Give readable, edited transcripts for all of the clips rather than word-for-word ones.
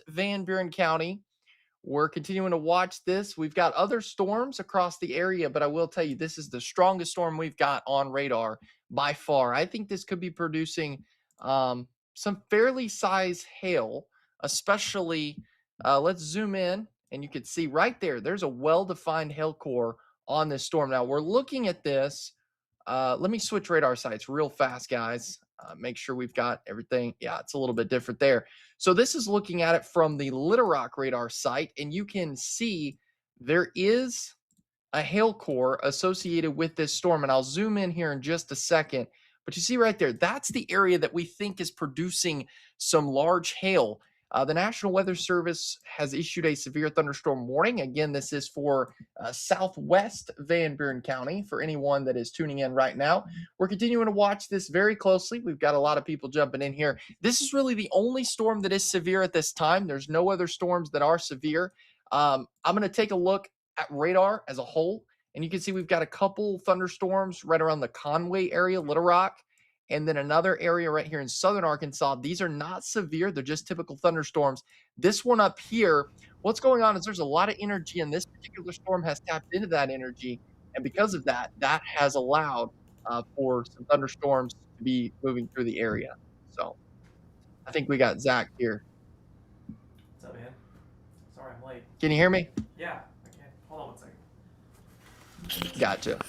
Van Buren County. We're continuing to watch this. We've got other storms across the area, but I will tell you, this is the strongest storm we've got on radar by far. I think this could be producing some fairly sized hail, especially. Let's zoom in, and you can see right there, there's a well defined hail core on this storm. Now, we're looking at this. Let me switch radar sites real fast, guys. Make sure we've got everything. Yeah, it's a little bit different there. So this is looking at it from the Little Rock radar site, and you can see there is a hail core associated with this storm. And I'll zoom in here in just a second. But you see right there, that's the area that we think is producing some large hail. The National Weather Service has issued a severe thunderstorm warning. Again, this is for southwest Van Buren County for anyone that is tuning in right now. We're continuing to watch this very closely. We've got a lot of people jumping in here. This is really the only storm that is severe at this time. There's no other storms that are severe. I'm going to take a look at radar as a whole, and you can see we've got a couple thunderstorms right around the Conway area, Little Rock, and then another area right here in southern Arkansas. These are not severe, they're just typical thunderstorms. This one up here, what's going on is there's a lot of energy, and this particular storm has tapped into that energy. And because of that, that has allowed for some thunderstorms to be moving through the area. So I think we got Zach here. What's up, man? Sorry I'm late. Can you hear me? Yeah, I can. Hold on 1 second. Gotcha.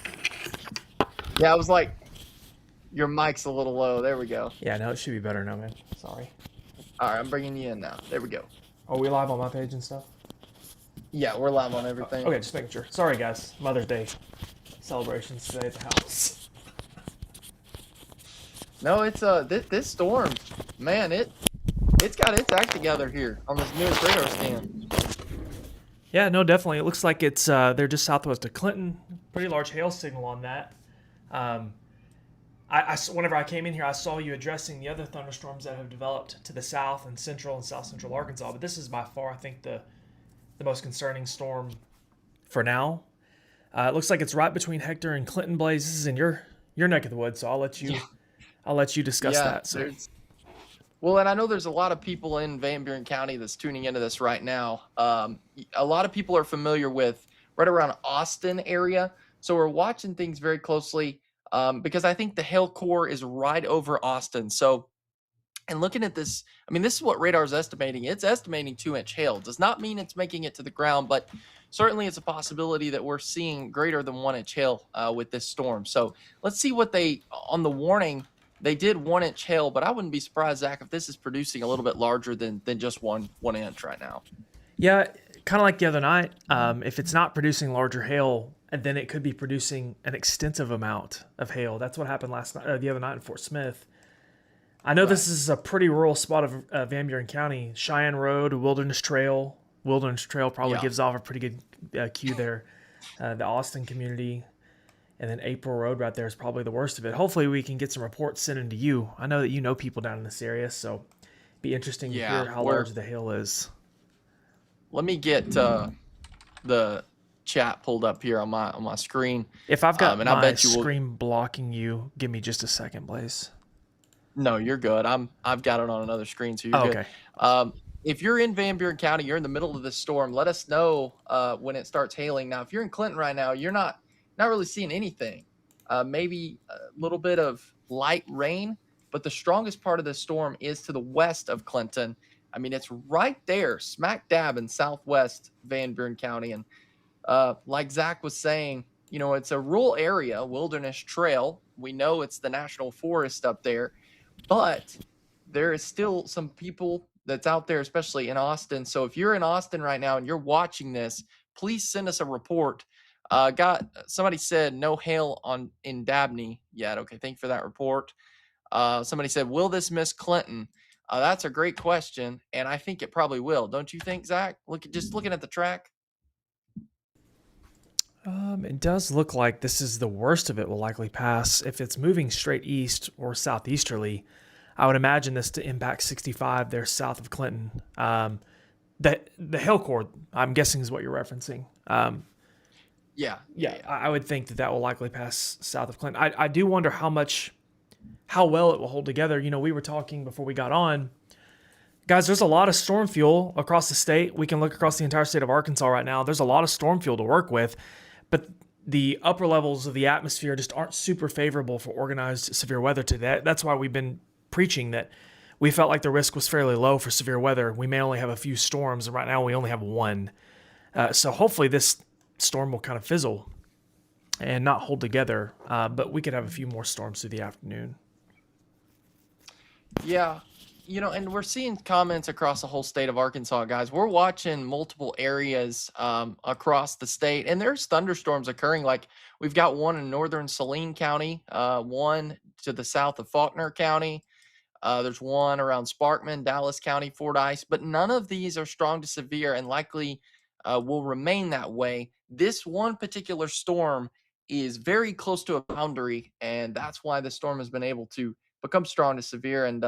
Yeah, I was like, your mic's a little low. There we go. Yeah, no, it should be better now, man. Sorry. All right, I'm bringing you in now. There we go. Are we live on my page and stuff? Yeah, we're live on everything. Okay, just making sure. Sorry, guys. Mother's Day celebrations today at the house. No, it's this storm, man. It's got its act together here on this newest radar scan. Yeah, no, definitely. It looks like it's they're just southwest of Clinton. Pretty large hail signal on that. Whenever I came in here, I saw you addressing the other thunderstorms that have developed to the south and south central Arkansas. But this is by far, I think, the most concerning storm for now. It looks like it's right between Hector and Clinton Blaze. This is in your neck of the woods, so I'll let you discuss that. So. Well, and I know there's a lot of people in Van Buren County that's tuning into this right now. A lot of people are familiar with right around Austin area, so we're watching things very closely because I think the hail core is right over Austin. So, and looking at this, I mean, this is what radar is estimating. It's estimating 2-inch hail. Does not mean it's making it to the ground, but certainly it's a possibility that we're seeing greater than 1-inch hail with this storm. So let's see what on the warning. They did 1-inch hail, but I wouldn't be surprised, Zach, if this is producing a little bit larger than just one inch right now. Yeah, kind of like the other night. If it's not producing larger hail, then it could be producing an extensive amount of hail. That's what happened the other night in Fort Smith. I know This is a pretty rural spot of Van Buren County. Cheyenne Road, Wilderness Trail. Wilderness Trail probably gives off a pretty good cue there. The Austin community. And then April Road right there is probably the worst of it. Hopefully we can get some reports sent into you. I know that you know people down in this area, so it'd be interesting to hear how large the hail is. Let me get the chat pulled up here on my screen. If I've got my screen blocking you, give me just a second, Blaze. No, you're good. I've got it on another screen, so you're good. Okay. If you're in Van Buren County, you're in the middle of this storm, let us know when it starts hailing. Now, if you're in Clinton right now, you're not really seeing anything. Maybe a little bit of light rain, but the strongest part of the storm is to the west of Clinton. I mean, it's right there, smack dab in southwest Van Buren County. And like Zach was saying, it's a rural area, Wilderness Trail. We know it's the national forest up there, but there is still some people that's out there, especially in Austin. So if you're in Austin right now and you're watching this, please send us a report. Somebody said no hail in Dabney yet. Okay, thank you for that report. Somebody said, will this miss Clinton? That's a great question, and I think it probably will. Don't you think, Zach? Looking at the track. It does look like this is the worst of it will likely pass. If it's moving straight east or southeasterly, I would imagine this to impact 65 there south of Clinton. The hail core, I'm guessing, is what you're referencing. Yeah. I would think that will likely pass south of Clinton. I do wonder how well it will hold together. We were talking before we got on. Guys, there's a lot of storm fuel across the state. We can look across the entire state of Arkansas right now. There's a lot of storm fuel to work with, but the upper levels of the atmosphere just aren't super favorable for organized severe weather today. That's why we've been preaching that we felt like the risk was fairly low for severe weather. We may only have a few storms, and right now we only have one. So hopefully this storm will kind of fizzle and not hold together, but we could have a few more storms through the afternoon. Yeah. And we're seeing comments across the whole state of Arkansas, guys. We're watching multiple areas across the state, and there's thunderstorms occurring. Like we've got one in northern Saline County, one to the south of Faulkner County. There's one around Sparkman, Dallas County, Fordyce, but none of these are strong to severe and likely will remain that way. This one particular storm is very close to a boundary, and that's why the storm has been able to become strong to severe. And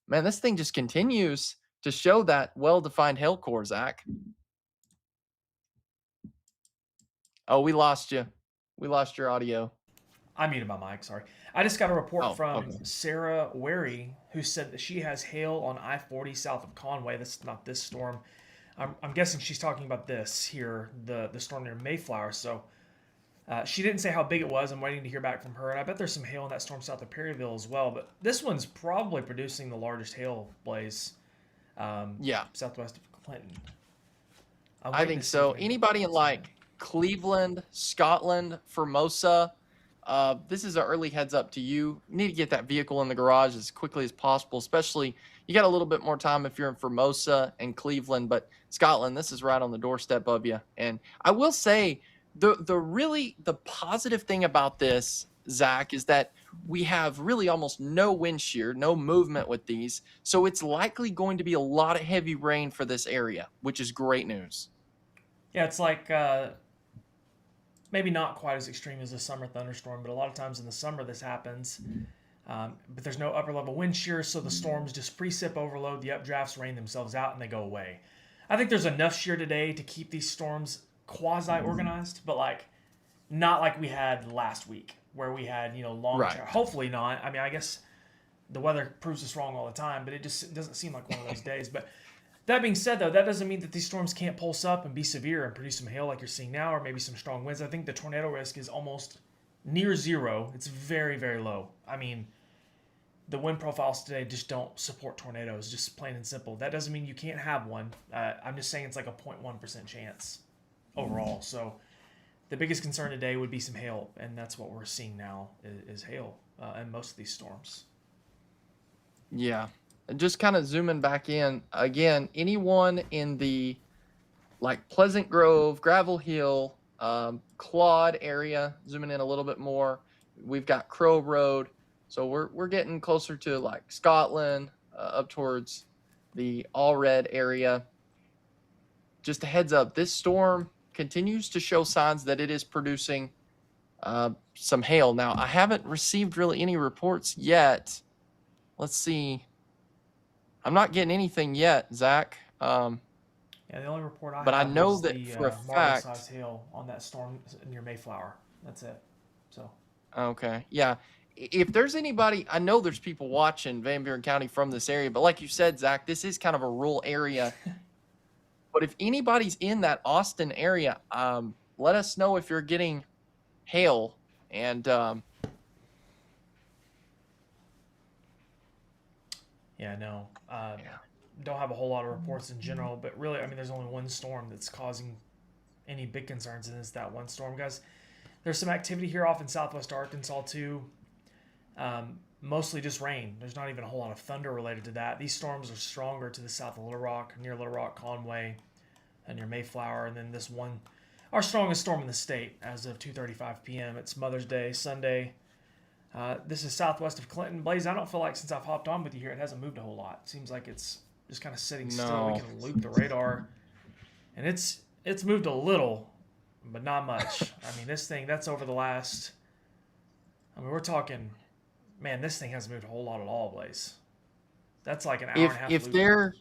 man, this thing just continues to show that well-defined hail core, Zach. Oh, we lost you. We lost your audio. I muted my mic, sorry. I just got a report Oh, from okay. Sarah Wary, who said that she has hail on I-40 south of Conway. That's not this storm. I'm guessing she's talking about this here, the storm near Mayflower. So she didn't say how big it was. I'm waiting to hear back from her. And I bet there's some hail in that storm south of Perryville as well. But this one's probably producing the largest hail blaze Yeah, southwest of Clinton. I'm I waiting think to see if so. anything Anybody in pops up. like Cleveland, Scotland, Formosa, this is an early heads up to you. You need to get that vehicle in the garage as quickly as possible, especially you got a little bit more time if you're in Formosa and Cleveland, but Scotland, this is right on the doorstep of you. And I will say the positive thing about this, Zach, is that we have really almost no wind shear, no movement with these. So it's likely going to be a lot of heavy rain for this area, which is great news. Yeah, it's like maybe not quite as extreme as a summer thunderstorm, but a lot of times in the summer this happens. But there's no upper level wind shear, so the storms just precip overload, the updrafts rain themselves out, and they go away. I think there's enough shear today to keep these storms quasi organized, but like not like we had last week where we had long. Right. Hopefully not. I mean, I guess the weather proves us wrong all the time, but it just doesn't seem like one of those days. But that being said, though, that doesn't mean that these storms can't pulse up and be severe and produce some hail like you're seeing now, or maybe some strong winds. I think the tornado risk is almost near zero. It's very, very low. I mean, the wind profiles today just don't support tornadoes, just plain and simple. That doesn't mean you can't have one. I'm just saying it's like a 0.1% chance overall. So the biggest concern today would be some hail, and that's what we're seeing now is hail in most of these storms. Yeah. And just kind of zooming back in again, anyone in the like Pleasant Grove, Gravel Hill, Claude area, zooming in a little bit more. We've got Crow Road. So we're getting closer to like Scotland, up towards the All Red area. Just a heads up, this storm continues to show signs that it is producing some hail. Now, I haven't received really any reports yet. Let's see. I'm not getting anything yet, Zach. Yeah, the only report I But I have know was that the for a marble fact. size hail on that storm near Mayflower. That's it. So Okay, yeah. If there's anybody, I know there's people watching Van Buren County from this area, but like you said, Zach, this is kind of a rural area. But if anybody's in that Austin area, let us know if you're getting hail. And yeah, no, yeah, don't have a whole lot of reports in general, but really, I mean, there's only one storm that's causing any big concerns, and it's that one storm, guys. There's some activity here off in southwest Arkansas too. Mostly just rain. There's not even a whole lot of thunder related to that. These storms are stronger to the south of Little Rock, near Little Rock, Conway, and near Mayflower. And then this one, our strongest storm in the state as of 2:35 p.m. It's Mother's Day, Sunday. This is southwest of Clinton. Blaze, I don't feel like since I've hopped on with you here, it hasn't moved a whole lot. It seems like it's just kind of sitting still. We no, can loop the radar, and it's moved a little, but not much. I mean, this thing, that's over the last, I mean, we're talking, man, this thing hasn't moved a whole lot at all, Blaze. That's like an hour and a half if loop. there,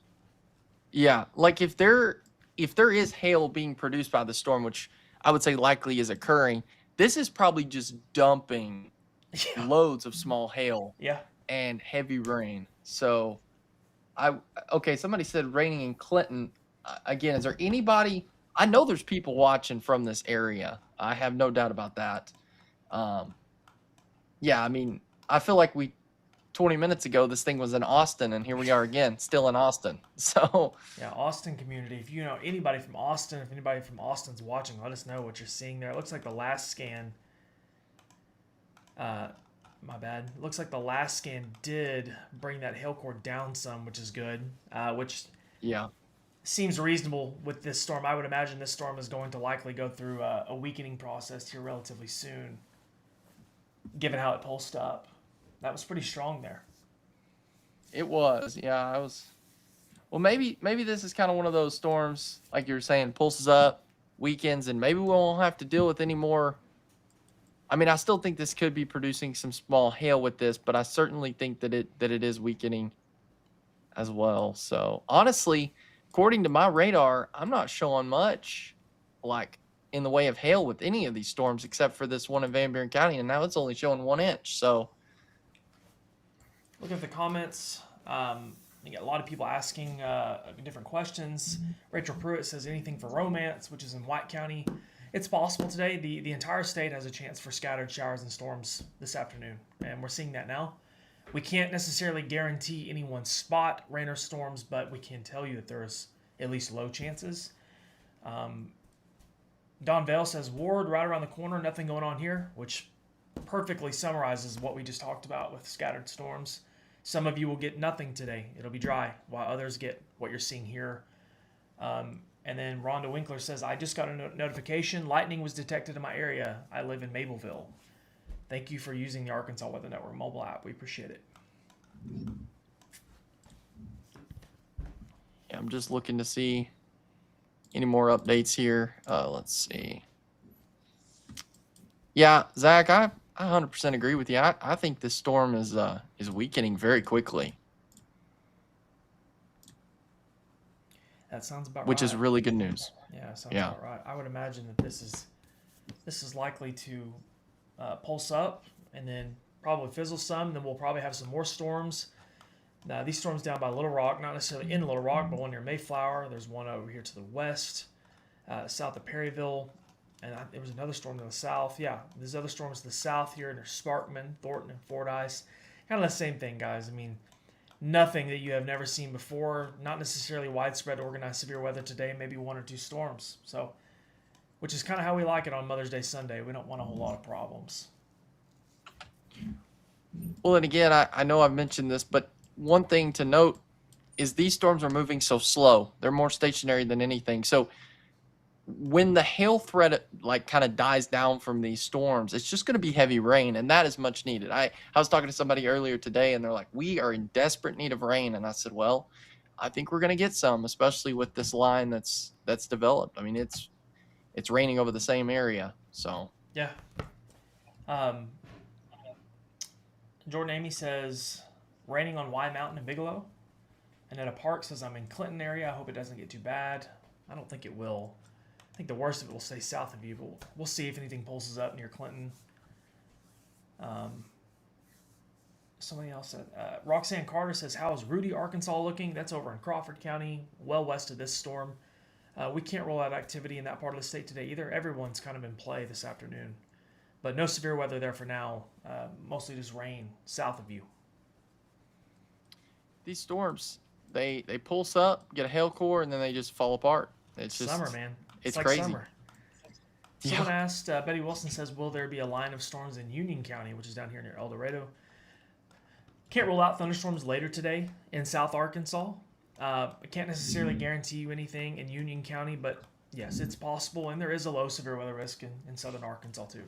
yeah, like if there is hail being produced by the storm, which I would say likely is occurring, this is probably just dumping Yeah. loads of small hail Yeah. and heavy rain. So I okay, somebody said raining in Clinton. Again, is there anybody? I know there's people watching from this area. I have no doubt about that. Um, yeah, I mean, I feel like 20 minutes ago this thing was in Austin, and here we are again, still in Austin. So Yeah, Austin community. If you know anybody from Austin, if anybody from Austin's watching, let us know what you're seeing there. It looks like the last scan. My bad. It looks like the last scan did bring that hail core down some, which is good. Which yeah, seems reasonable with this storm. I would imagine this storm is going to likely go through a weakening process here relatively soon, given how it pulsed up. That was pretty strong there. it was. Yeah, I was. Well, maybe this is kind of one of those storms, like you were saying, pulses up, weekends, and maybe we won't have to deal with any more. I mean, I still think this could be producing some small hail with this, but I certainly think that it is weakening as well. So honestly, according to my radar, I'm not showing much like in the way of hail with any of these storms except for this one in Van Buren County, and now it's only showing 1 inch. So Looking at the comments, you got a lot of people asking different questions. Rachel Pruitt says anything for Romance, which is in White County. It's possible today. The entire state has a chance for scattered showers and storms this afternoon, and we're seeing that now. We can't necessarily guarantee any one spot rain or storms, but we can tell you that there's at least low chances. Don Vale says Ward right around the corner, nothing going on here, which perfectly summarizes what we just talked about with scattered storms. Some of you will get nothing today. It'll be dry, while others get what you're seeing here. And then Rhonda Winkler says, I just got a notification. Lightning was detected in my area. I live in Mableville. Thank you for using the Arkansas Weather Network mobile app. We appreciate it. yeah, I'm just looking to see any more updates here. Let's see. Yeah, Zach, I 100% agree with you. I think this storm is weakening very quickly, That sounds about which right. is really good news. Yeah, sounds Yeah. about right. I would imagine that this is likely to pulse up and then probably fizzle some. Then we'll probably have some more storms. Now these storms down by Little Rock, not necessarily in Little Rock, but one near Mayflower. There's one over here to the west, south of Perryville, and there was another storm to the south. Yeah, there's other storms to the south here. There's Sparkman, Thornton, and Fordyce. Kind of the same thing, guys. I mean, nothing that you have never seen before. Not necessarily widespread organized severe weather today. Maybe one or two storms. So, which is kind of how we like it on Mother's Day Sunday. We don't want a whole lot of problems. Well, and again, I know I've mentioned this, but one thing to note is these storms are moving so slow. They're more stationary than anything. So when the hail threat like kind of dies down from these storms, it's just going to be heavy rain, and that is much needed. I was talking to somebody earlier today, and they're like, we are in desperate need of rain. And I said, well, I think we're going to get some, especially with this line that's developed. I mean, it's raining over the same area. So Yeah. Jordan Amy says, raining on Y Mountain in Bigelow. Annetta Park says, I'm in Clinton area. I hope it doesn't get too bad. I don't think it will. I think the worst of it will stay south of you, but we'll see if anything pulses up near Clinton. Somebody else said, Roxanne Carter says, how is Rudy, Arkansas looking? That's over in Crawford County, well west of this storm. We can't roll out activity in that part of the state today either. Everyone's kind of in play this afternoon. But no severe weather there for now. Mostly just rain south of you. these storms, they pulse up, get a hail core, and then they just fall apart. It's just Summer, man. It's like crazy. Summer. Someone asked, Betty Wilson says, will there be a line of storms in Union County, which is down here near El Dorado? Can't rule out thunderstorms later today in South Arkansas. I can't necessarily guarantee you anything in Union County, but yes, it's possible, and there is a low severe weather risk in southern Arkansas too.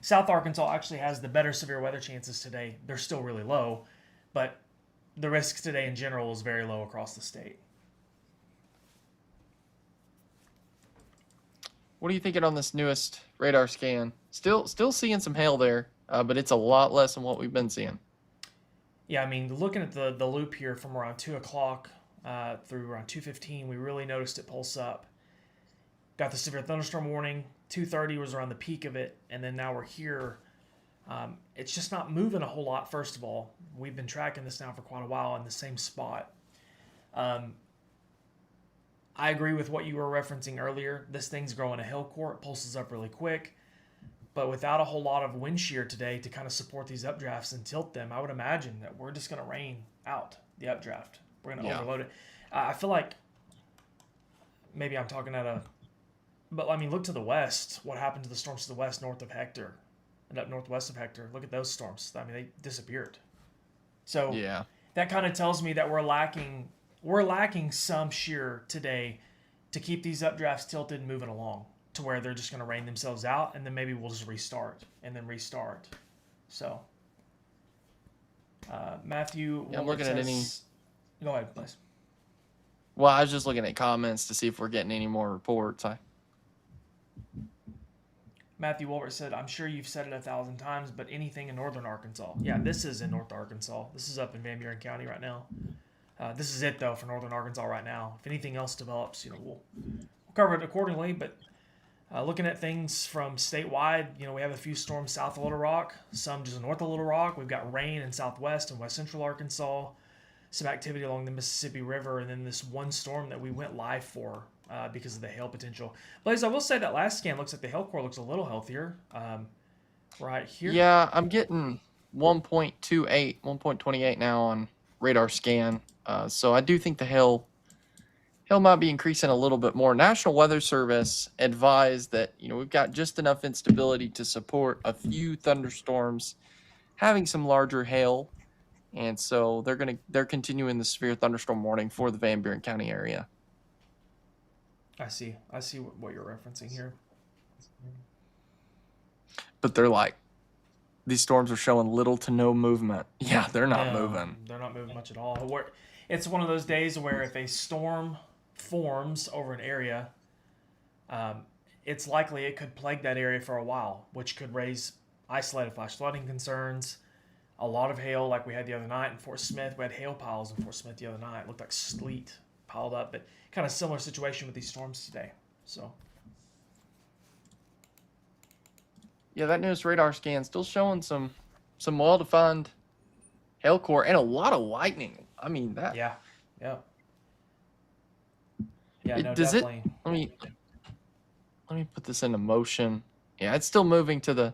South Arkansas actually has the better severe weather chances today. They're still really low, but the risk today in general is very low across the state. What are you thinking on this newest radar scan? Still seeing some hail there, but it's a lot less than what we've been seeing. Yeah, I mean, looking at the loop here from around 2 o'clock through around 2:15, we really noticed it pulse up. Got the severe thunderstorm warning. 2:30 was around the peak of it, and then now we're here. It's just not moving a whole lot, first of all. We've been tracking this now for quite a while in the same spot. Um, I agree with what you were referencing earlier. This thing's growing a hill core. It pulses up really quick. But without a whole lot of wind shear today to kind of support these updrafts and tilt them, I would imagine that we're just going to rain out the updraft. We're going to overload it. I feel like maybe I'm talking but I mean, look to the west. What happened to the storms to the west, north of Hector, and up northwest of Hector? Look at those storms. I mean, they disappeared. So Yeah. that kind of tells me that we're lacking some shear today to keep these updrafts tilted and moving along to where they're just going to rain themselves out, and then maybe we'll just restart and then restart. So, Matthew, I'm looking at any. Go ahead, please. Well, I was just looking at comments to see if we're getting any more reports. Matthew Wolbert said, "I'm sure you've said it 1,000 times, but anything in northern Arkansas." Yeah, this is in North Arkansas. This is up in Van Buren County right now. This is it though for northern Arkansas right now. If anything else develops, we'll cover it accordingly. But looking at things from statewide, we have a few storms south of Little Rock, some just north of Little Rock. We've got rain in southwest and west central Arkansas, some activity along the Mississippi River, and then this one storm that we went live for because of the hail potential. Blaze, I will say that last scan looks like the hail core looks a little healthier right here. Yeah, I'm getting 1.28, 1.28 now on radar scan. So I do think the hail might be increasing a little bit more. National Weather Service advised that we've got just enough instability to support a few thunderstorms, having some larger hail, and so they're continuing the severe thunderstorm warning for the Van Buren County area. I see what you're referencing here. But they're like, these storms are showing little to no movement. Yeah, they're not moving. They're not moving much at all. It's one of those days where if a storm forms over an area, it's likely it could plague that area for a while, which could raise isolated flash flooding concerns, a lot of hail like we had the other night in Fort Smith. We had hail piles in Fort Smith the other night. It looked like sleet piled up, but kind of similar situation with these storms today. So yeah, that newest radar scan still showing some well-defined hail core and a lot of lightning. I mean that. Yeah. Does definitely. Let me put this into motion. Yeah, it's still moving to the.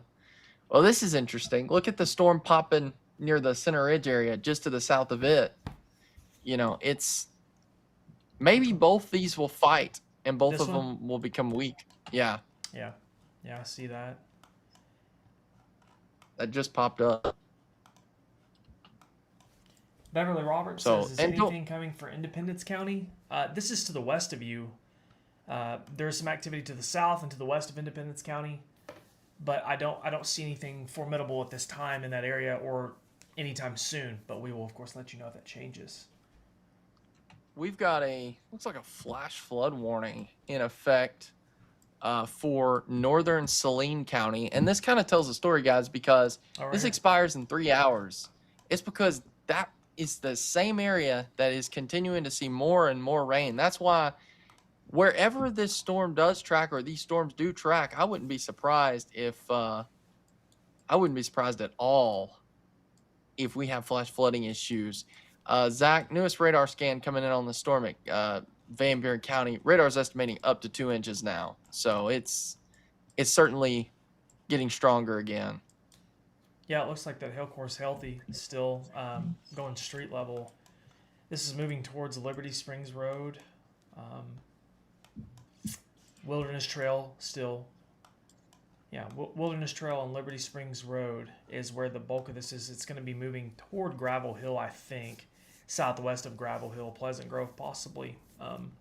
Well, this is interesting. Look at the storm popping near the Center Ridge area, just to the south of it. It's maybe both these will fight and both of them will become weak. Yeah. Yeah, I see that. That just popped up. Beverly Roberts says, is anything coming for Independence County? This is to the west of you. There's some activity to the south and to the west of Independence County, but I don't see anything formidable at this time in that area or anytime soon. But we will, of course, let you know if that changes. We've got looks like a flash flood warning in effect for northern Saline County. And this kind of tells the story, guys, because this expires in 3 hours. It's because that is the same area that is continuing to see more and more rain. That's why wherever this storm does track or these storms do track, I wouldn't be surprised at all if we have flash flooding issues. Zach, newest radar scan coming in on the storm at Van Buren County. Radar's estimating up to 2 inches now. So it's certainly getting stronger again. Yeah, it looks like that hail core is healthy still, going street level. This is moving towards Liberty Springs Road. Wilderness Trail still. Yeah, Wilderness Trail and Liberty Springs Road is where the bulk of this is. It's going to be moving toward Gravel Hill, I think, southwest of Gravel Hill, Pleasant Grove possibly. And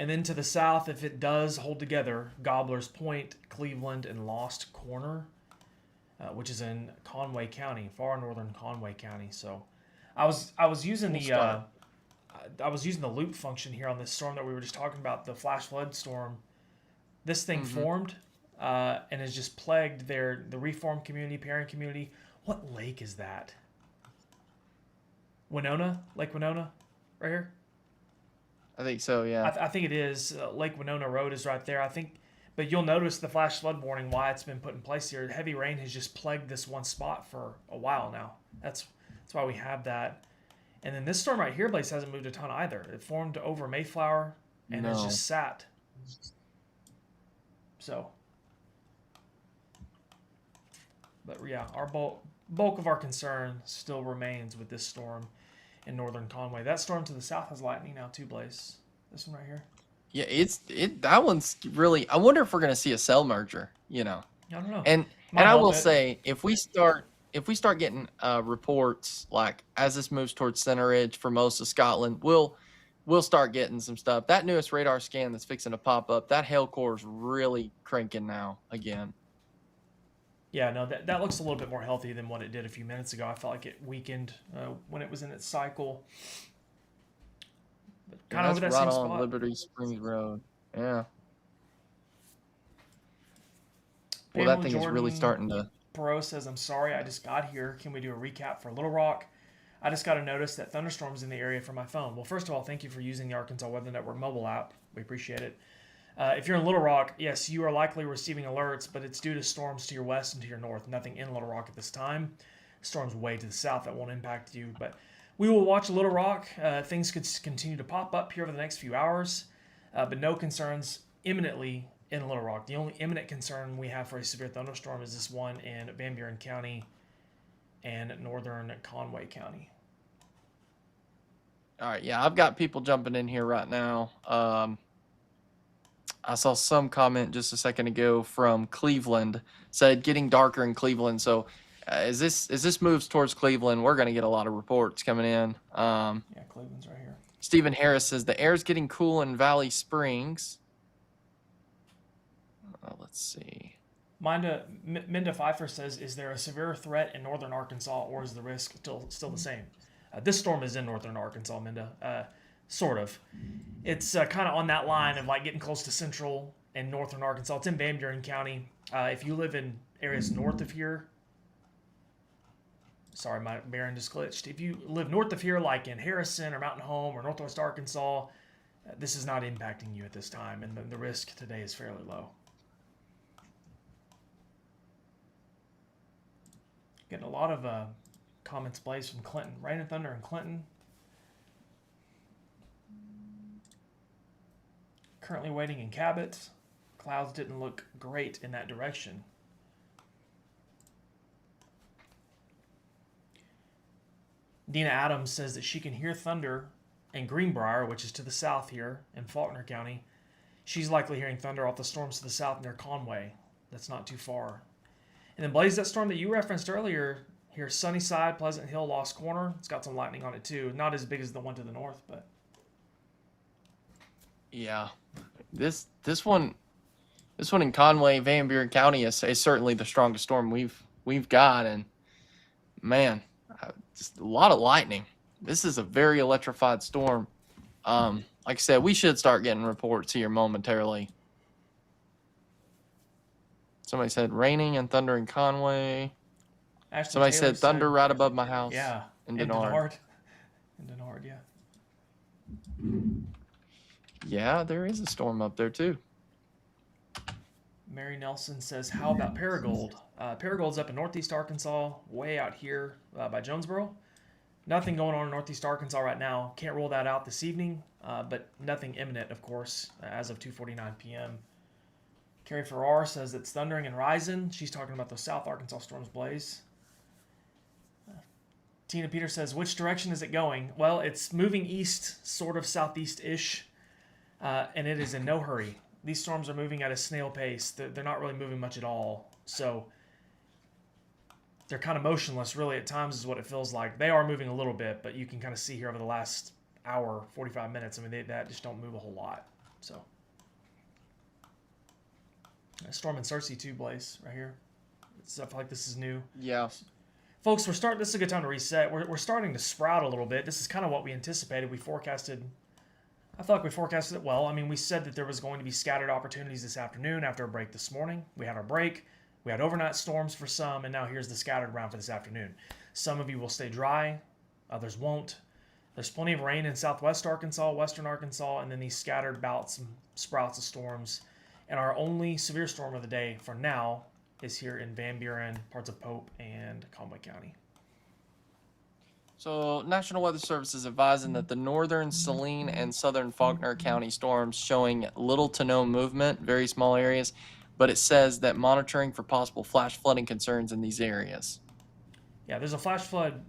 then to the south, if it does hold together, Gobbler's Point, Cleveland, and Lost Corner, which is in Conway County, far northern Conway County. So I was using the loop function here on this storm that we were just talking about, the flash flood storm. This thing formed and has just plagued the reformed community, parent community. What lake is that? Lake Winona, right here? I think so, yeah. I think it is. Lake Winona Road is right there, I think. But you'll notice the flash flood warning, why it's been put in place here. Heavy rain has just plagued this one spot for a while now. That's why we have that. And then this storm right here, Blaze, hasn't moved a ton either. It formed over Mayflower and has No. just sat. So, but yeah, our bulk of our concern still remains with this storm in northern Conway. That storm to the south has lightning now too, Blaze. This one right here. Yeah, that one's really. I wonder if we're gonna see a cell merger. I don't know. And Might I help will it. say, if we start getting reports like as this moves towards Center Ridge for most of Scotland, we'll start getting some stuff. That newest radar scan that's fixing to pop up, that hail core is really cranking now again. Yeah, no, that looks a little bit more healthy than what it did a few minutes ago. I felt like it weakened when it was in its cycle. But kind of over that That's right same on spot. Liberty Springs Road. Yeah. Well, Pamela that thing is really Jordan starting to. Perot says, I'm sorry, I just got here. Can we do a recap for Little Rock? I just got a notice that thunderstorms in the area from my phone. Well, first of all, thank you for using the Arkansas Weather Network mobile app. We appreciate it. If you're in Little Rock, yes, you are likely receiving alerts, but it's due to storms to your west and to your north. Nothing in Little Rock at this time. Storms way to the south that won't impact you. But we will watch Little Rock. Things could continue to pop up here over the next few hours, but no concerns imminently in Little Rock. The only imminent concern we have for a severe thunderstorm is this one in Van Buren County and northern Conway County. All right, yeah, I've got people jumping in here right now. I saw some comment just a second ago from Cleveland, said getting darker in Cleveland. So as this moves towards Cleveland, we're going to get a lot of reports coming in. Yeah, Cleveland's right here. Stephen Harris says the air's getting cool in Valley Springs. Let's see. Minda Pfeiffer says, is there a severe threat in northern Arkansas, or is the risk still the same? This storm is in northern Arkansas, Minda. Sort of. It's kind of on that line of like getting close to central and northern Arkansas. It's in Van Buren County. If you live in areas north of here, sorry, my bearing just glitched. If you live north of here, like in Harrison or Mountain Home or Northwest Arkansas, this is not impacting you at this time, and the risk today is fairly low. Getting a lot of comments, Blaze, from Clinton. Rain and thunder in Clinton. Currently waiting in Cabot. Clouds didn't look great in that direction. Dina Adams says that she can hear thunder in Greenbrier, which is to the south here in Faulkner County. She's likely hearing thunder off the storms to the south near Conway. That's not too far. And then, Blaze, that storm that you referenced earlier here, Sunnyside, Pleasant Hill, Lost Corner, it's got some lightning on it too. Not as big as the one to the north, but Yeah, this one in Conway, Van Buren County is certainly the strongest storm we've got, and man, just a lot of lightning. This is a very electrified storm. Like I said, we should start getting reports here momentarily. Somebody said raining and thunder in Conway. Ashley Somebody Taylor said thunder right above my house. Yeah, in Denard. In Denard, yeah. Yeah, there is a storm up there too. Mary Nelson says, how about Paragold? Paragold's up in northeast Arkansas, way out here by Jonesboro. Nothing going on in northeast Arkansas right now. Can't rule that out this evening, but nothing imminent, of course, as of 2:49 p.m. Carrie Farrar says it's thundering and rising. She's talking about those South Arkansas storms, Blaze. Tina Peter says, which direction is it going? Well, it's moving east, sort of southeast-ish, and it is in no hurry. These storms are moving at a snail pace. They're not really moving much at all. So they're kind of motionless, really, at times is what it feels like. They are moving a little bit, but you can kind of see here over the last hour, 45 minutes, I mean, that just don't move a whole lot. So a storm in Searcy too, Blaze, right here. I feel like this is new. Yeah. Folks, this is a good time to reset. We're starting to sprout a little bit. This is kind of what we anticipated. I feel like we forecasted it well. I mean, we said that there was going to be scattered opportunities this afternoon after a break this morning. We had our break. We had overnight storms for some, and now here's the scattered round for this afternoon. Some of you will stay dry. Others won't. There's plenty of rain in southwest Arkansas, western Arkansas, and then these scattered bouts and sprouts of storms. And our only severe storm of the day for now is here in Van Buren, parts of Pope, and Conway County. So, National Weather Service is advising that the northern Saline and southern Faulkner County storms showing little to no movement, very small areas, but it says that monitoring for possible flash flooding concerns in these areas. Yeah, there's a flash flood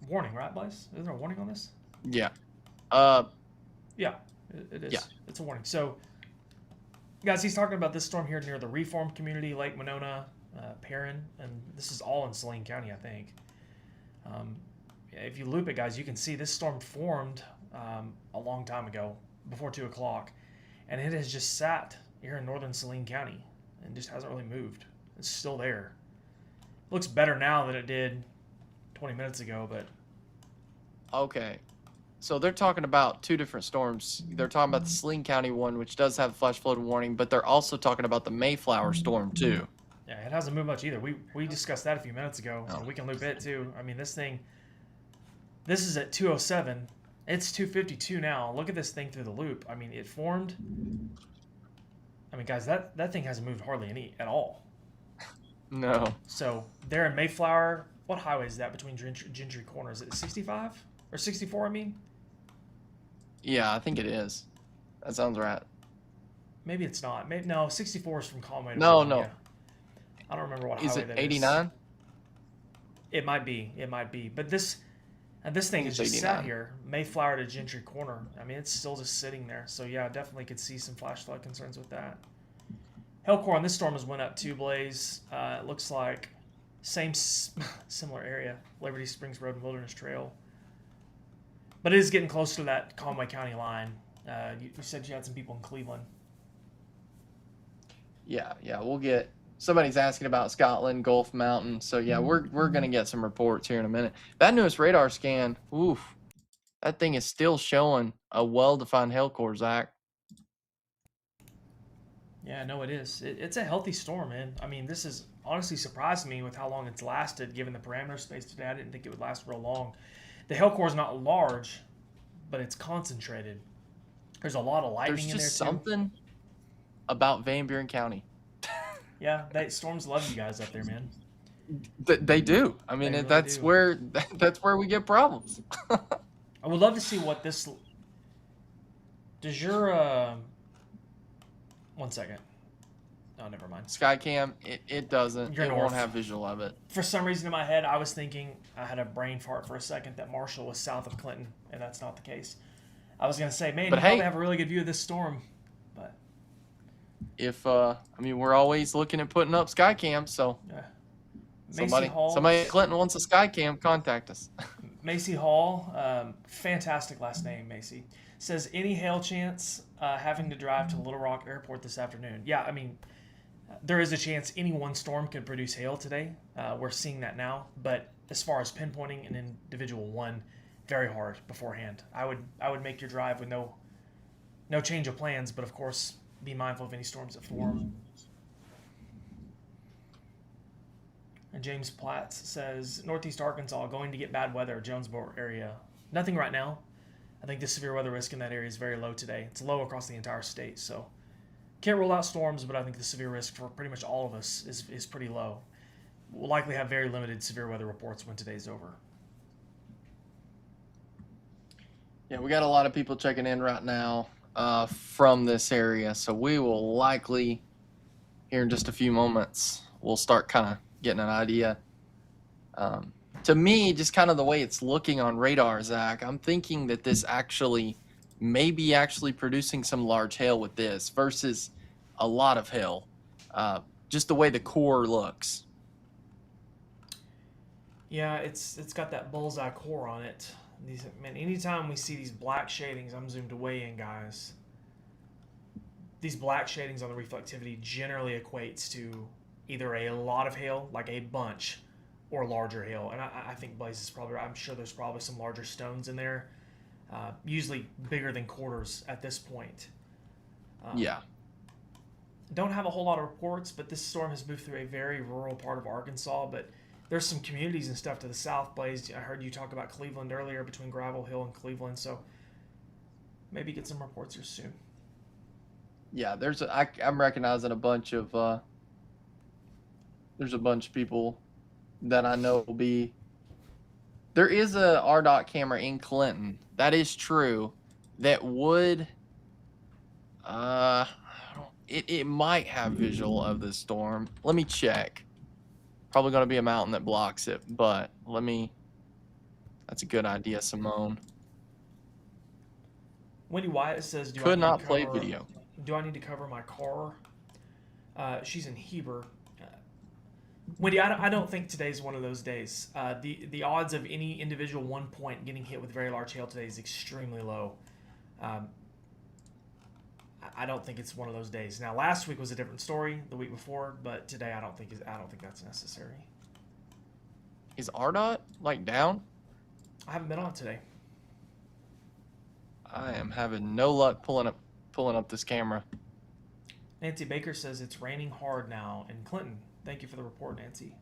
warning, right, Blaze? Isn't there a warning on this? Yeah. Uh, Yeah, it yeah. is. It's a warning. So, guys, he's talking about this storm here near the Reformed community, Lake Monona, Perrin, and this is all in Saline County, I think. If you loop it, guys, you can see this storm formed a long time ago, before 2 o'clock, and it has just sat here in northern Saline County and just hasn't really moved. It's still there. It looks better now than it did 20 minutes ago, but Okay. So they're talking about two different storms. They're talking about the Saline County one, which does have flash flood warning, but they're also talking about the Mayflower storm too. yeah, it hasn't moved much either. We discussed that a few minutes ago, Oh. and we can loop it too. I mean, this is at 207. It's 252 now. Look at this thing through the loop. I mean, it formed. I mean, guys, that thing hasn't moved hardly any at all. No. So there in Mayflower, what highway is that between Gentry Corners? Is it 65 or 64? I mean, Yeah, I think it is. That sounds right. maybe it's not. Maybe no. 64 is from Conway to No, Woodlawn, no. yeah. I don't remember what Is highway it that is. 89? It might be. It might be. But this thing is it's just sat 89. here, Mayflower to Gentry Corner. I mean, it's still just sitting there. So yeah, definitely could see some flash flood concerns with that. Hellcore on this storm has went up 2 Blaze. It looks like similar area, Liberty Springs Road and Wilderness Trail. But it is getting close to that Conway County line. You said you had some people in Cleveland. Yeah, we'll get. Somebody's asking about Scotland, Gulf Mountain. So yeah, we're gonna get some reports here in a minute. That newest radar scan, oof, that thing is still showing a well-defined hail core, Zach. Yeah, no, it is. It's a healthy storm, man. I mean, this is honestly surprised me with how long it's lasted, given the parameter space today. I didn't think it would last real long. The hail core is not large, but it's concentrated. There's a lot of lightning There's in there just too. something about Van Buren County. Yeah, storms love you guys up there, man. They do. I mean, They really that's do. where we get problems. I would love to see what this. Does your 1 second? Oh, never mind. Skycam, it doesn't. You're It won't north. have visual of it. For some reason in my head, I was thinking I had a brain fart for a second that Marshall was south of Clinton, and that's not the case. I was gonna say, man, But you probably hey- have a really good view of this storm, but If I mean, we're always looking at putting up Skycam, so Macy Hall. somebody at Clinton wants a Skycam, contact us. Macy Hall, fantastic last name, Macy. Says any hail chance having to drive to Little Rock Airport this afternoon? Yeah, I mean, there is a chance any one storm could produce hail today. We're seeing that now, but as far as pinpointing an individual one, very hard beforehand. I would make your drive with no change of plans, but of course, be mindful of any storms that form. And James Platts says, Northeast Arkansas going to get bad weather, Jonesboro area. Nothing right now. I think the severe weather risk in that area is very low today. It's low across the entire state, so can't rule out storms, but I think the severe risk for pretty much all of us is pretty low. We'll likely have very limited severe weather reports when today's over. Yeah, we got a lot of people checking in right now from this area, so we will likely, here in just a few moments, we'll start kind of getting an idea. To me, just kind of the way it's looking on radar, Zach, I'm thinking that this may be actually producing some large hail with this versus a lot of hail. Just the way the core looks. Yeah, it's got that bullseye core on it. Man, anytime we see these black shadings, I'm zoomed way in, guys. These black shadings on the reflectivity generally equates to either a lot of hail, like a bunch, or larger hail. And I think Blaze is probably right. I'm sure there's probably some larger stones in there, usually bigger than quarters at this point. Yeah. Don't have a whole lot of reports, but this storm has moved through a very rural part of Arkansas. But there's some communities and stuff to the south, Blaze. I heard you talk about Cleveland earlier, between Gravel Hill and Cleveland. So maybe get some reports here soon. Yeah, I'm recognizing a bunch of there's a bunch of people that I know will be There is a RDOT camera in Clinton. That is true. That would it might have visual of the storm. Let me check. Probably going to be a mountain that blocks it, but that's a good idea, Simone. Wendy Wyatt says, "Do I Could need to not play cover? video. Do I need to cover my car?" She's in Heber. Wendy, I don't think today's one of those days. The odds of any individual 1 point getting hit with very large hail today is extremely low. Um, I don't think it's one of those days. Now, last week was a different story, the week before, but today I don't think that's necessary. Is RDOT like down? I haven't been on today. I am having no luck pulling up this camera. Nancy Baker says it's raining hard now in Clinton. Thank you for the report, Nancy.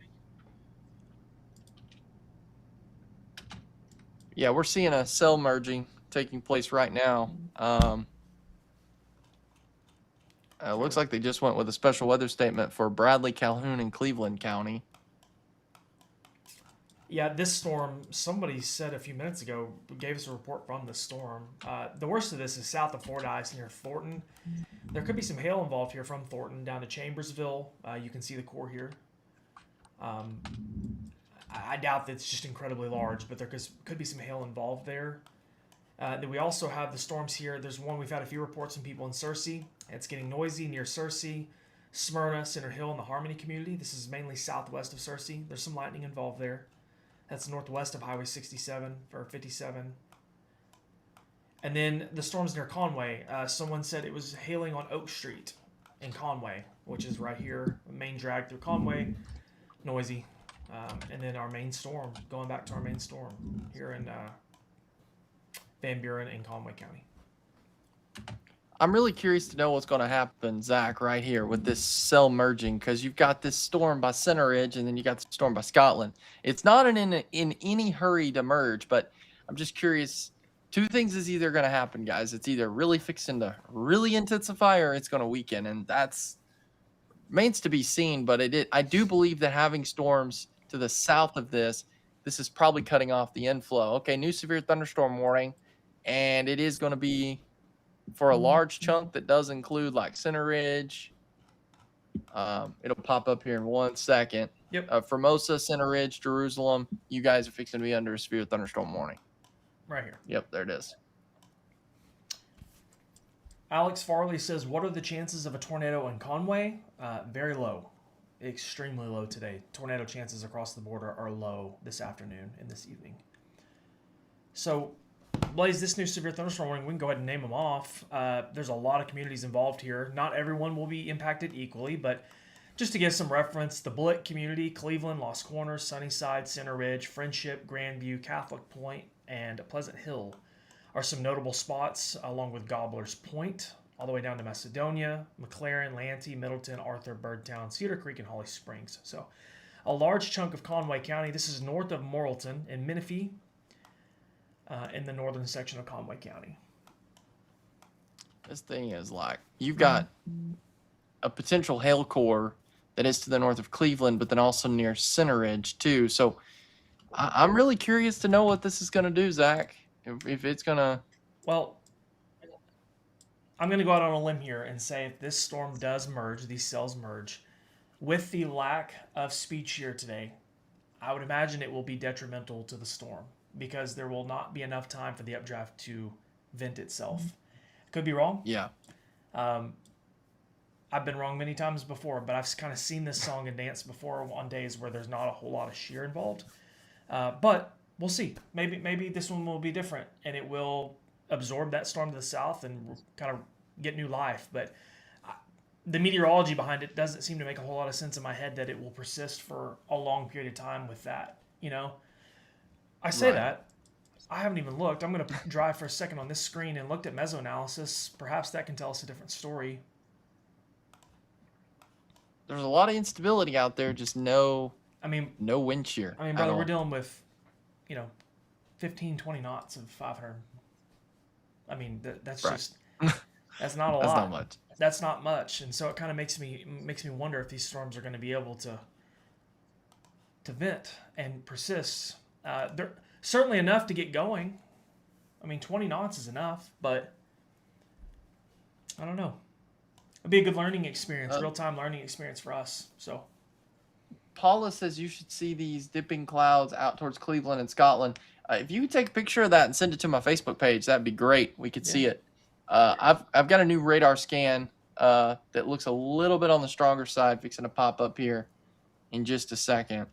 Yeah, we're seeing a cell merging taking place right now. Looks like they just went with a special weather statement for Bradley, Calhoun, and Cleveland County. Yeah, this storm, somebody said a few minutes ago, gave us a report from the storm. The worst of this is south of Fordyce near Thornton. There could be some hail involved here from Thornton down to Chambersville. You can see the core here. I doubt that it's just incredibly large, but there could be some hail involved there. Then we also have the storms here. There's one, we've had a few reports from people in Searcy. It's getting noisy near Searcy, Smyrna, Center Hill, and the Harmony community. This is mainly southwest of Searcy. There's some lightning involved there. That's northwest of Highway 67 or 57. And then the storms near Conway. Someone said it was hailing on Oak Street in Conway, which is right here. The main drag through Conway, noisy. And then our main storm, going back to our main storm here in Van Buren and Conway County. I'm really curious to know what's going to happen, Zach, right here with this cell merging, because you've got this storm by Center Ridge and then you got the storm by Scotland. It's not in any hurry to merge, but I'm just curious. Two things is either going to happen, guys. It's either really fixing to really intensify or it's going to weaken, and that's remains to be seen. But I do believe that having storms to the south of this is probably cutting off the inflow. Okay, new severe thunderstorm warning, and it is going to be for a large chunk that does include like Center Ridge. It'll pop up here in 1 second. Yep. Formosa, Center Ridge, Jerusalem. You guys are fixing to be under a severe thunderstorm warning. Right here. Yep, there it is. Alex Farley says, what are the chances of a tornado in Conway? Very low. Extremely low today. Tornado chances across the border are low this afternoon and this evening. So, Blaze, this new severe thunderstorm warning, we can go ahead and name them off. There's a lot of communities involved here. Not everyone will be impacted equally, but just to give some reference, the Bullitt community, Cleveland, Lost Corners, Sunnyside, Center Ridge, Friendship, Grandview, Catholic Point, and Pleasant Hill are some notable spots, along with Gobbler's Point, all the way down to Macedonia, McLaren, Lantee, Middleton, Arthur, Birdtown, Cedar Creek, and Holly Springs. So a large chunk of Conway County. This is north of Morrilton and Menifee, in the northern section of Conway County. This thing is like, you've got a potential hail core that is to the north of Cleveland, but then also near Center Ridge too. So I'm really curious to know what this is going to do, Zach. If it's going to... Well, I'm going to go out on a limb here and say if this storm does merge, these cells merge, with the lack of speed shear today, I would imagine it will be detrimental to the storm, because there will not be enough time for the updraft to vent itself. Could be wrong. Yeah. I've been wrong many times before, but I've kind of seen this song and dance before on days where there's not a whole lot of shear involved. But we'll see. Maybe this one will be different, and it will absorb that storm to the south and kind of get new life. But the meteorology behind it doesn't seem to make a whole lot of sense in my head that it will persist for a long period of time with that, you know? I say Right. that. I haven't even looked. I'm going to drive for a second on this screen and looked at mesoanalysis. Perhaps that can tell us a different story. There's a lot of instability out there, just no I mean, wind shear. brother, we're dealing with, 15, 20 knots of 500. I mean, that's Right. just, that's not a lot. That's not much. That's not much. And so it kind of makes me wonder if these storms are going to be able to vent and persist. certainly enough to get going. I mean, 20 knots is enough, but I don't know. It'd be a good learning experience, Uh, real time learning experience for us. So, Paula says you should see these dipping clouds out towards Cleveland and Scotland. If you could take a picture of that and send it to my Facebook page, that'd be great. We could yeah. see it. I've got a new radar scan that looks a little bit on the stronger side, fixing to pop up here in just a second.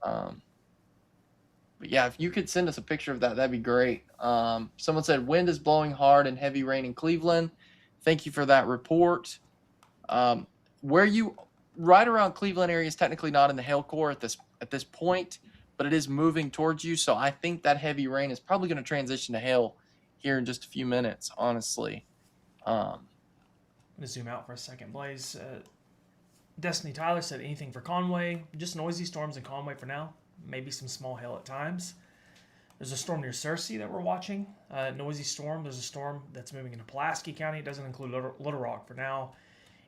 But yeah, if you could send us a picture of that, that'd be great. Someone said wind is blowing hard and heavy rain in Cleveland. Thank you for that report. Where you right around Cleveland area is technically not in the hail core at this point, but it is moving towards you. So I think that heavy rain is probably going to transition to hail here in just a few minutes. Honestly, I'm gonna zoom out for a second. Blaze, Destiny Tyler said anything for Conway. Just noisy storms in Conway for now. Maybe some small hail at times. There's a storm near Searcy that we're watching. Noisy storm. There's a storm that's moving into Pulaski County. It doesn't include Little Rock for now.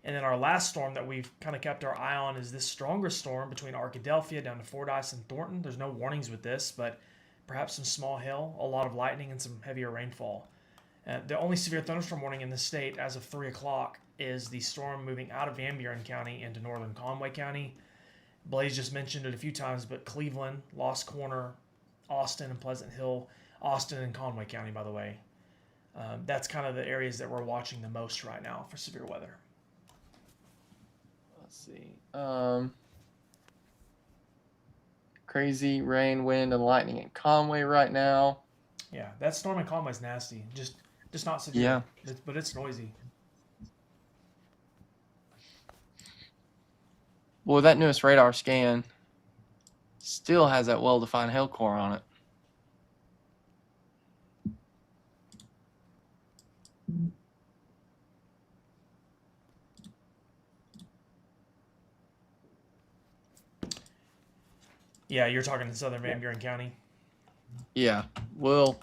And then our last storm that we've kind of kept our eye on is this stronger storm between Arkadelphia down to Fordyce and Thornton. There's no warnings with this, but perhaps some small hail, a lot of lightning, and some heavier rainfall. The only severe thunderstorm warning in the state as of 3 o'clock is the storm moving out of Van Buren County into northern Conway County. Blaze just mentioned it a few times, but Cleveland, Lost Corner, Austin, and Pleasant Hill, Austin and Conway County, by the way. That's kind of the areas that we're watching the most right now for severe weather. let's see. Crazy rain, wind, and lightning in Conway right now. Yeah, that storm in Conway's nasty. Just not severe. Yeah. But it's noisy. Boy, that newest radar scan still has that well-defined hail core on it. Yeah, you're talking in southern Van Buren County. Yeah, well,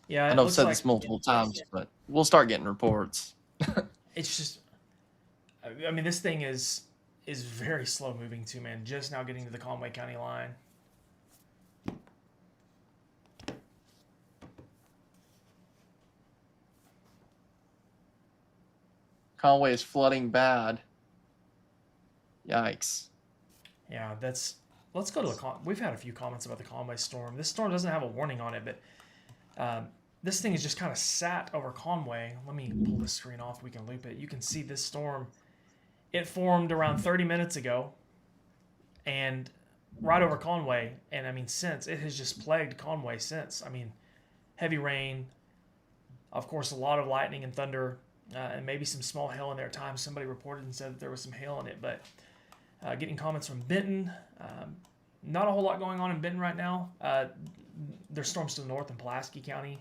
Yeah, I it know I've looks said like this multiple times, but we'll start getting reports. it's just. I mean, this thing is very slow moving too, man. Just now getting to the Conway County line. Conway is flooding bad. Yikes. Yeah, that's. Let's go to the. We've had a few comments about the Conway storm. This storm doesn't have a warning on it, but this thing is just kind of sat over Conway. Let me pull this screen off. We can loop it. You can see this storm. It formed around 30 minutes ago, and right over Conway. And I mean, since it has just plagued Conway since. I mean, heavy rain, of course, a lot of lightning and thunder, and maybe some small hail in there at times. Somebody reported and said that there was some hail in it, but getting comments from Benton. Not a whole lot going on in Benton right now. There's storms to the north in Pulaski County.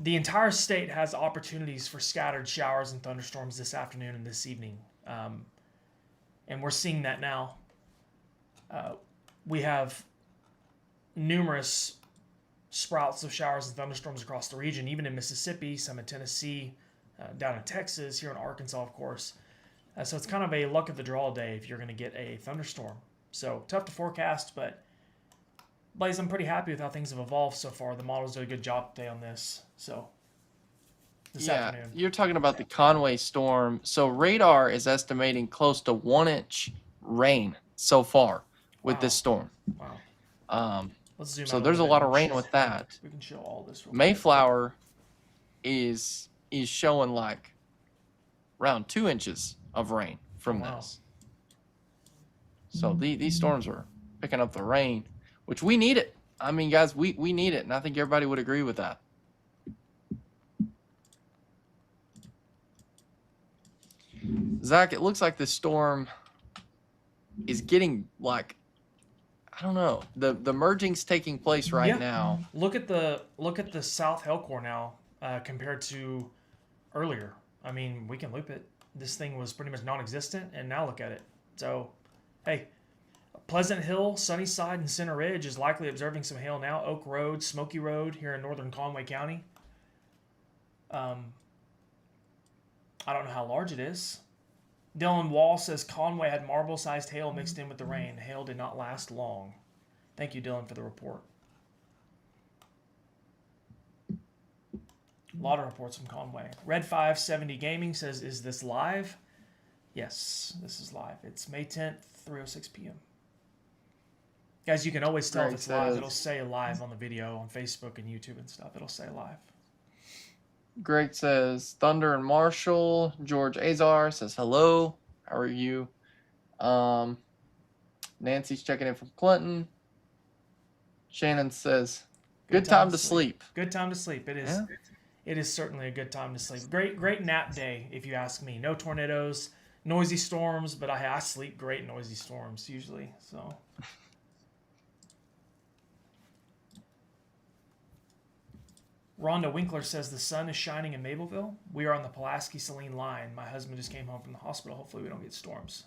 The entire state has opportunities for scattered showers and thunderstorms this afternoon and this evening. And we're seeing that now. We have numerous sprouts of showers and thunderstorms across the region, even in Mississippi, some in Tennessee, down in Texas, here in Arkansas, of course. So it's kind of a luck of the draw day if you're going to get a thunderstorm. So tough to forecast, but Blaze, I'm pretty happy with how things have evolved so far. The models did a good job today on this. So this afternoon. You're talking about the Conway storm. So radar is estimating close to 1 inch rain so far with this storm. Wow. Let's zoom out. So there's a lot of rain with that. We can show all this. Real quick. Mayflower is showing like around 2 inches of rain from Wow. this. So these storms are picking up the rain, which we need it. I mean, guys, we need it, and I think everybody would agree with that. Zach, it looks like the storm is getting like, I don't know, the merging's taking place right Yeah. now. Look at the South Hellcore now compared to earlier. I mean, we can loop it. This thing was pretty much non-existent, and now look at it. So, hey, Pleasant Hill, Sunnyside, and Center Ridge is likely observing some hail now. Oak Road, Smoky Road here in northern Conway County. I don't know how large it is. Dylan Wall says Conway had marble-sized hail mixed in with the rain. The hail did not last long. Thank you, Dylan, for the report. A lot of reports from Conway. Red 570 Gaming says, "Is this live?" Yes, this is live. It's May 10th, 3:06 p.m. Guys, you can always tell if it's live. It'll say live on the video on Facebook and YouTube and stuff. It'll say live. Greg says, Thunder and Marshall. George Azar says, hello. How are you? Nancy's checking in from Clinton. Shannon says, good time to sleep. Good time to sleep. It is. Yeah. It is certainly a good time to sleep. Great nap day, if you ask me. No tornadoes, noisy storms, but I sleep great in noisy storms usually. So. Rhonda Winkler says the sun is shining in Mableville. We are on the Pulaski-Saline line. My husband just came home from the hospital. Hopefully we don't get storms.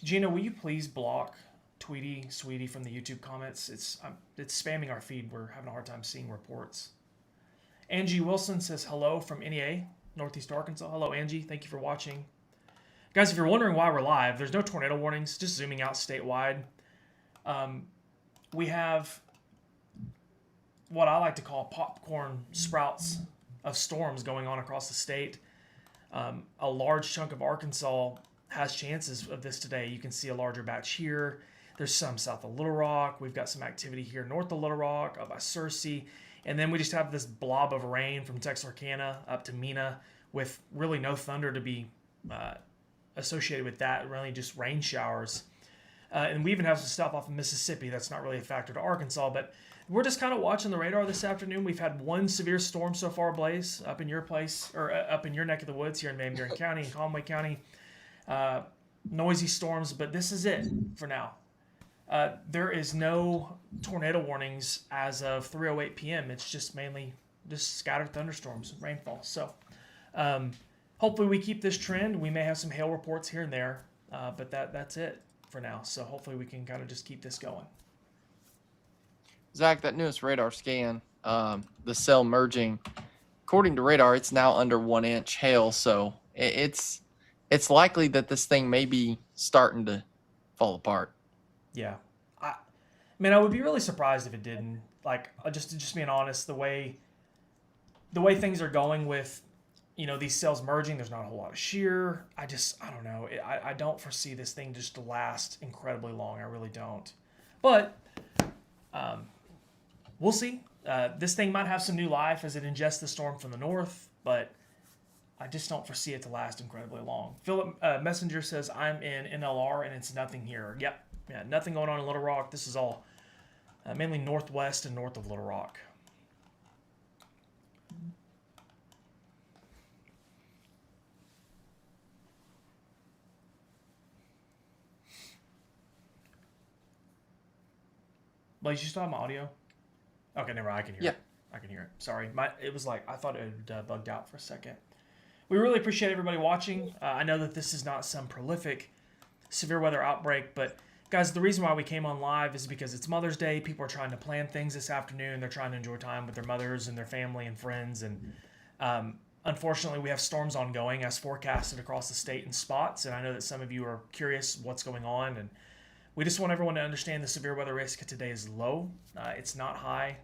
Gina, will you please block Tweety Sweetie from the YouTube comments? It's spamming our feed. We're having a hard time seeing reports. Angie Wilson says hello from NEA, Northeast Arkansas. Hello, Angie. Thank you for watching. Guys, if you're wondering why we're live, there's no tornado warnings. Just zooming out statewide. We have what I like to call popcorn sprouts of storms going on across the state. A large chunk of Arkansas has chances of this today. You can see a larger batch here. There's some south of Little Rock. We've got some activity here north of Little Rock, up by Searcy. And then we just have this blob of rain from Texarkana up to Mena with really no thunder to be associated with that, really just rain showers. And we even have some stuff off of Mississippi that's not really a factor to Arkansas, but we're just kind of watching the radar this afternoon. We've had one severe storm so far, Blaze, up in your place, or up in your neck of the woods here in Van Buren County and Conway County. Noisy storms, but this is it for now. There is no tornado warnings as of 3:08 p.m. It's just mainly just scattered thunderstorms, rainfall. So hopefully we keep this trend. We may have some hail reports here and there, but that's it for now. So hopefully we can kind of just keep this going. Zach, that newest radar scan, the cell merging, according to radar, it's now under 1 inch hail. So it's likely that this thing may be starting to fall apart. Yeah. I would be really surprised if it didn't. Like, just being honest, the way things are going with, these cells merging, there's not a whole lot of shear. I don't know. I don't foresee this thing just to last incredibly long. I really don't. But we'll see. This thing might have some new life as it ingests the storm from the north, but I just don't foresee it to last incredibly long. Philip Messenger says, I'm in NLR and it's nothing here. Yep. Yeah, nothing going on in Little Rock. This is all mainly northwest and north of Little Rock. Blaze, you still have my audio? Okay, never mind. I can hear it. I can hear it. Sorry. It was like, I thought it had bugged out for a second. We really appreciate everybody watching. I know that this is not some prolific severe weather outbreak, but guys, the reason why we came on live is because it's Mother's Day. People are trying to plan things this afternoon. They're trying to enjoy time with their mothers and their family and friends. And unfortunately, we have storms ongoing as forecasted across the state in spots. And I know that some of you are curious what's going on. And we just want everyone to understand the severe weather risk today is low. It's not high.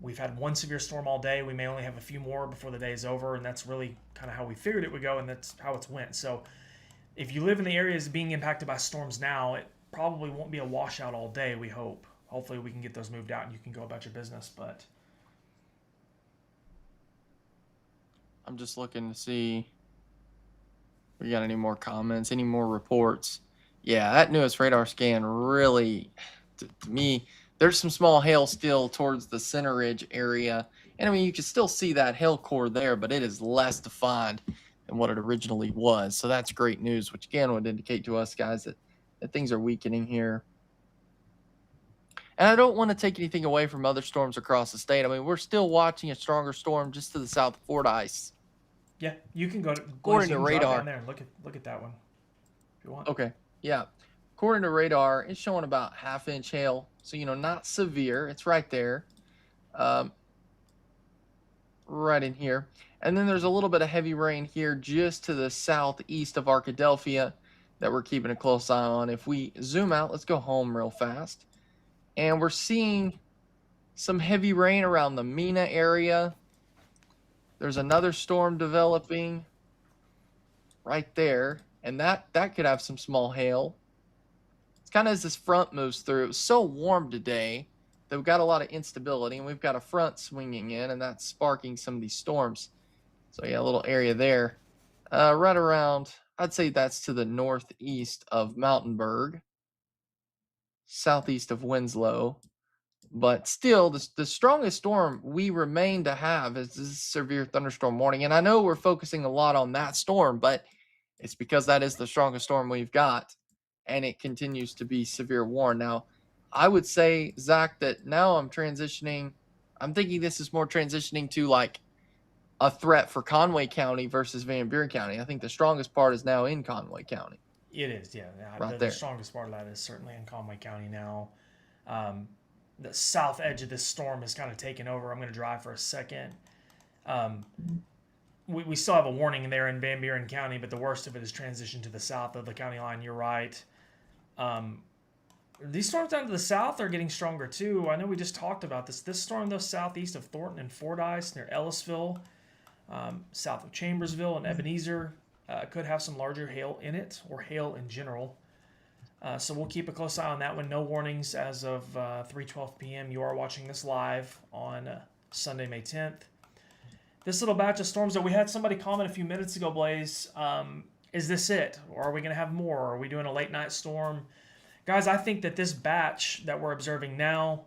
We've had one severe storm all day. We may only have a few more before the day is over. And that's really kind of how we figured it would go. And that's how it's went. So if you live in the areas being impacted by storms now, it probably won't be a washout all day, we hope. Hopefully we can get those moved out and you can go about your business, but I'm just looking to see if we got any more comments, any more reports. Yeah, that newest radar scan really, to me, there's some small hail still towards the Center Ridge area. And I mean, you can still see that hail core there, but it is less defined than what it originally was. So that's great news, which again would indicate to us guys that things are weakening here. And I don't want to take anything away from other storms across the state. I mean, we're still watching a stronger storm just to the south of Fordyce. Yeah, you can go to according to radar down there and look at that one if you want. Okay, yeah. According to radar, it's showing about 1/2 inch hail. So, not severe. It's right there. Right in here. And then there's a little bit of heavy rain here just to the southeast of Arkadelphia. that we're keeping a close eye on. If we zoom out, let's go home real fast. And we're seeing some heavy rain around the Mina area. There's another storm developing right there, and that could have some small hail. It's kind of as this front moves through. It was so warm today that we've got a lot of instability, and we've got a front swinging in, and that's sparking some of these storms. So yeah, a little area there. Right around, I'd say that's to the northeast of Mountainburg, southeast of Winslow. But still, the strongest storm we remain to have is this severe thunderstorm warning. And I know we're focusing a lot on that storm, but it's because that is the strongest storm we've got, and it continues to be severe warn. Now, I would say, Zach, that now I'm transitioning. I'm thinking this is more transitioning to like a threat for Conway County versus Van Buren County. I think the strongest part is now in Conway County. It is, yeah. Right the there. strongest part of that is certainly in Conway County now. The south edge of this storm is kind of taken over. I'm going to drive for a second. We still have a warning there in Van Buren County, but the worst of it is transitioned to the south of the county line. You're right. These storms down to the south are getting stronger too. I know we just talked about this. This storm, though, southeast of Thornton and Fordyce near Ellisville, south of Chambersville and Ebenezer, could have some larger hail in it, or hail in general. So we'll keep a close eye on that one. No warnings as of 3:12 p.m. You are watching this live on Sunday, May 10th. This little batch of storms that we had somebody comment a few minutes ago, Blaze, is this it? Or are we going to have more? Are we doing a late night storm? Guys, I think that this batch that we're observing now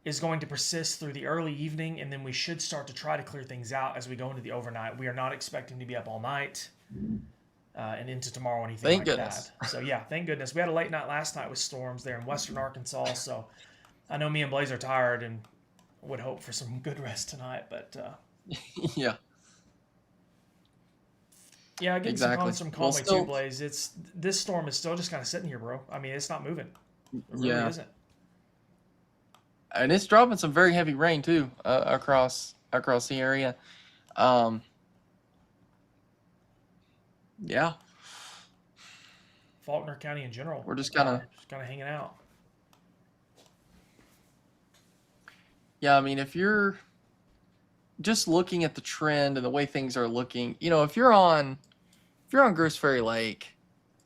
is going to persist through the early evening, and then we should start to try to clear things out as we go into the overnight. We are not expecting to be up all night. And into tomorrow, anything Thank like goodness. that. So yeah, thank goodness. We had a late night last night with storms there in western Arkansas. So I know me and Blaze are tired and would hope for some good rest tonight. But Yeah, yeah, getting some exactly. comments from Well, Conway too, still, Blaze. This storm is still just kind of sitting here, bro. I mean, it's not moving. It really yeah, isn't. and it's dropping some very heavy rain too across the area. Um, yeah, Faulkner County in general, we're just kind of hanging out. yeah. I mean, if you're just looking at the trend and the way things are looking, if you're on Groose Ferry Lake,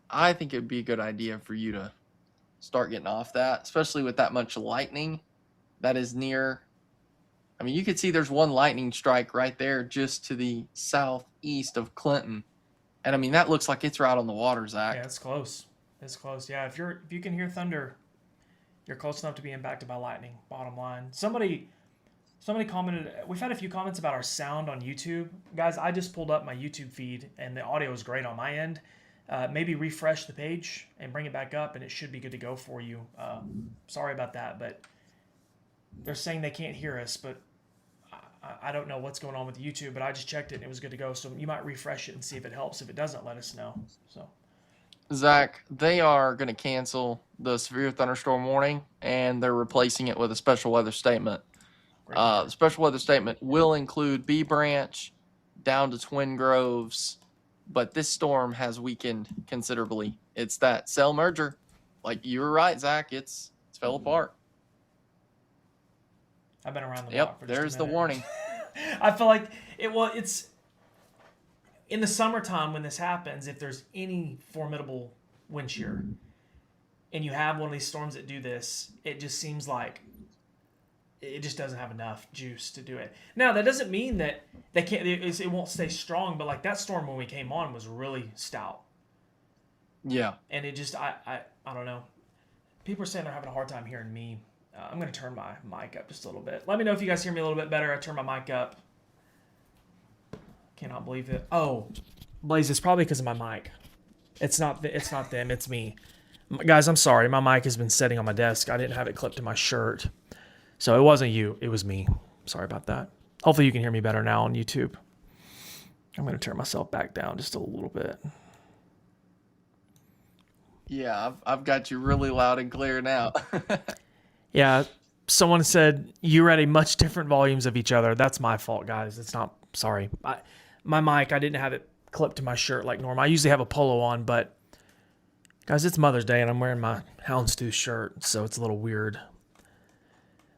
I think it'd be a good idea for you to start getting off that, especially with that much lightning that is near. I mean, you could see there's one lightning strike right there just to the southeast of Clinton. And I mean, that looks like it's right on the water, Zach. Yeah, it's close. It's close. Yeah, if you can hear thunder, you're close enough to be impacted by lightning. Bottom line. Somebody commented. We've had a few comments about our sound on YouTube, guys. I just pulled up my YouTube feed, and the audio is great on my end. Maybe refresh the page and bring it back up, and it should be good to go for you. Sorry about that, but they're saying they can't hear us, but I don't know what's going on with YouTube, but I just checked it and it was good to go. So you might refresh it and see if it helps. If it doesn't, let us know. So Zach, they are going to cancel the severe thunderstorm warning, and they're replacing it with a special weather statement. great. The special weather statement will include B Branch down to Twin Groves, but this storm has weakened considerably. It's that cell merger. Like you were right, Zach. It's fell apart. I've been around the block Yep, for just there's a the minute. warning. I feel like it's in the summertime when this happens. If there's any formidable wind shear, and you have one of these storms that do this, it just seems like it just doesn't have enough juice to do it. Now that doesn't mean that they can't. It won't stay strong, but like that storm when we came on was really stout, Yeah. and it just I don't know. People are saying they're having a hard time hearing me. I'm going to turn my mic up just a little bit. Let me know if you guys hear me a little bit better. I turn my mic up. Cannot believe it. Oh, Blaze, it's probably because of my mic. It's not them. It's me. Guys, I'm sorry. My mic has been sitting on my desk. I didn't have it clipped to my shirt. So it wasn't you. It was me. Sorry about that. Hopefully you can hear me better now on YouTube. I'm going to turn myself back down just a little bit. Yeah, I've got you really loud and clear now. Yeah, someone said you were at a much different volumes of each other. That's my fault, guys. It's not. Sorry. My mic, I didn't have it clipped to my shirt like normal. I usually have a polo on, but Guys, it's Mother's Day and I'm wearing my Houndstooth shirt, so it's a little weird.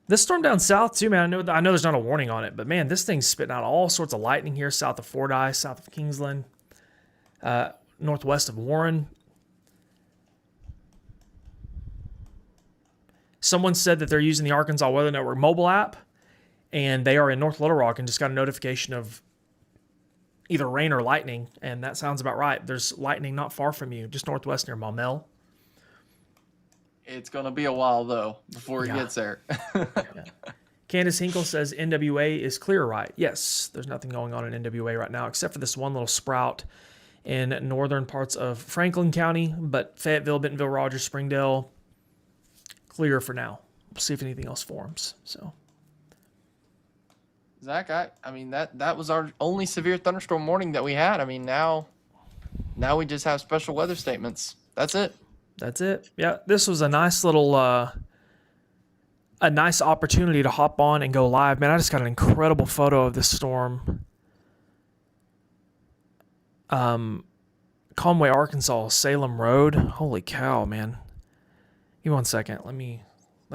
This storm down south too, man. I know there's not a warning on it, but man, this thing's spitting out all sorts of lightning here south of Fordyce, south of Kingsland, northwest of Warren. Someone said that they're using the Arkansas Weather Network mobile app, and they are in North Little Rock and just got a notification of either rain or lightning, and that sounds about right. There's lightning not far from you, just northwest near Maumelle. It's going to be a while, though, before it gets there. Yeah. Candace Hinkle says NWA is clear, right? Yes, there's nothing going on in NWA right now except for this one little sprout in northern parts of Franklin County, but Fayetteville, Bentonville, Rogers, Springdale, clear for now. We'll see if anything else forms. So, Zach, I mean that was our only severe thunderstorm warning that we had. I mean now we just have special weather statements. That's it. That's it. Yeah, this was a nice little a nice opportunity to hop on and go live. Man, I just got an incredible photo of this storm. Conway, Arkansas, Salem Road. Holy cow, man. Give me 1 second. Let me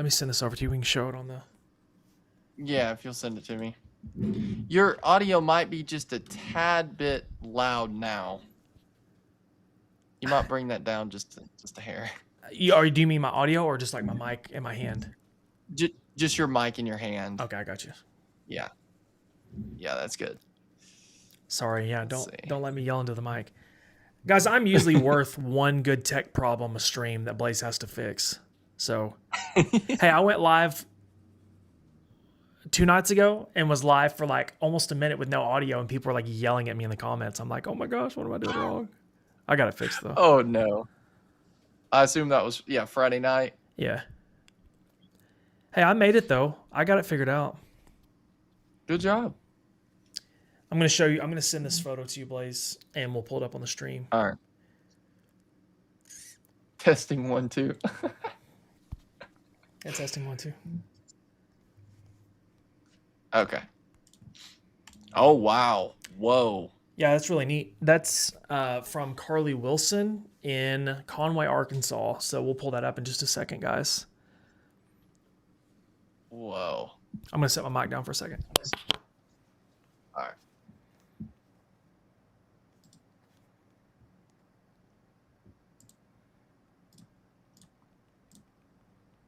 send this over to you. We can show it on the... Yeah, if you'll send it to me. Your audio might be just a tad bit loud now. You might bring that down just a hair. Do you mean my audio or just like my mic in my hand? Just your mic in your hand. Okay, I got you. Yeah, that's good. Sorry, yeah, don't let me yell into the mic. Guys, I'm usually worth one good tech problem a stream that Blaze has to fix. So, hey, I went live 2 nights ago and was live for like almost a minute with no audio, and people were like yelling at me in the comments. I'm like, oh my gosh, what am I doing wrong? I got it fixed though. Oh no. I assume that was Friday night. Yeah. Hey, I made it though. I got it figured out. Good job. I'm going to show you. I'm going to send this photo to you, Blaze, and we'll pull it up on the stream. All right. Testing 1 2. Yeah, testing 1 2. Okay. Oh wow. Whoa. Yeah, that's really neat. That's from Carly Wilson in Conway, Arkansas. So we'll pull that up in just a second, guys. Whoa. I'm going to set my mic down for a second. All right.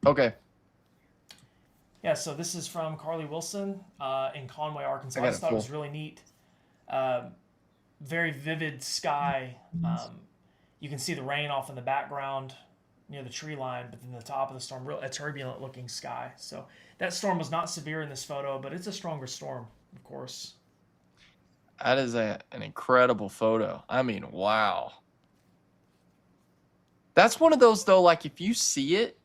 Okay. Yeah, so this is from Carly Wilson in Conway, Arkansas. I just thought it was really neat. Very vivid sky. You can see the rain off in the background near the tree line, but then the top of the storm, a turbulent looking sky. So that storm was not severe in this photo, but it's a stronger storm, of course. That is an incredible photo. I mean, wow. That's one of those though, like if you see it,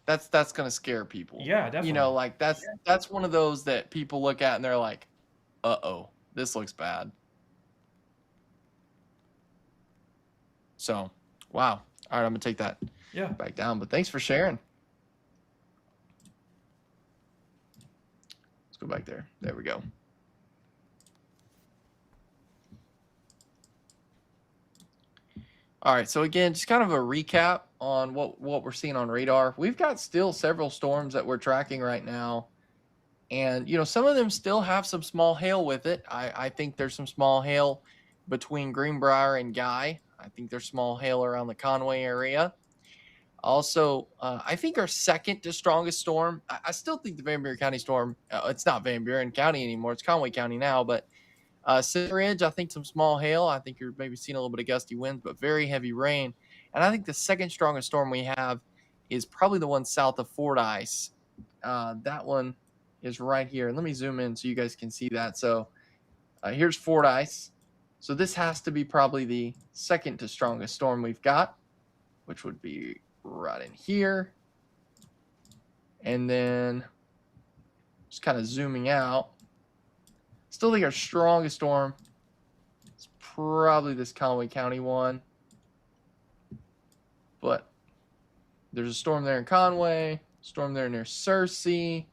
that's gonna scare people. Yeah, definitely. You know, like that's one of those that people look at and they're like, uh-oh, this looks bad. So, wow. All right, I'm gonna take that back down. But thanks for sharing. Let's go back there. There we go. All right, so again, just kind of a recap on what we're seeing on radar. We've got still several storms that we're tracking right now. And, you know, some of them still have some small hail with it. I think there's some small hail between Greenbrier and Guy. I think there's small hail around the Conway area. Also, I think our second to strongest storm, I still think the Van Buren County storm, it's not Van Buren County anymore. It's Conway County now, but Center Ridge, I think some small hail. I think you're maybe seeing a little bit of gusty winds, but very heavy rain. And I think the second strongest storm we have is probably the one south of Fordyce. That one is right here. And let me zoom in so you guys can see that. So here's Fordyce. So this has to be probably the second to strongest storm we've got, which would be right in here. And then just kind of zooming out. Still think our strongest storm is probably this Conway County one. But there's a storm there in Conway, storm there near Searcy.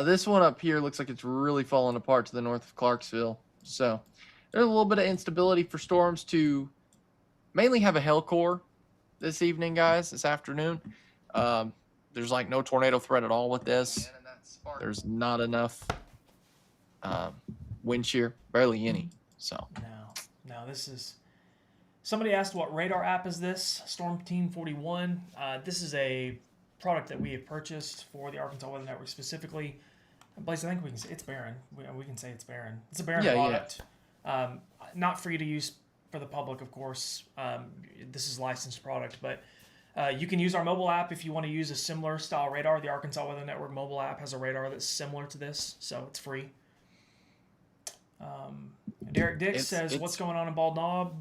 This one up here looks like it's really falling apart to the north of Clarksville. So there's a little bit of instability for storms to mainly have a hail core this evening, guys. This afternoon. There's like no tornado threat at all with this. There's not enough wind shear, barely any. So No, this is. Somebody asked what radar app is this? Storm Team 41. This is a product that we have purchased for the Arkansas Weather Network specifically. Blaze, I think we can say it's Barron. We can say it's Barron. It's a Barron product. Not free to use for the public, of course. This is licensed product, but you can use our mobile app if you want to use a similar style radar. The Arkansas Weather Network mobile app has a radar that's similar to this, so it's free. Derek Dix says, "What's going on in Bald Knob?"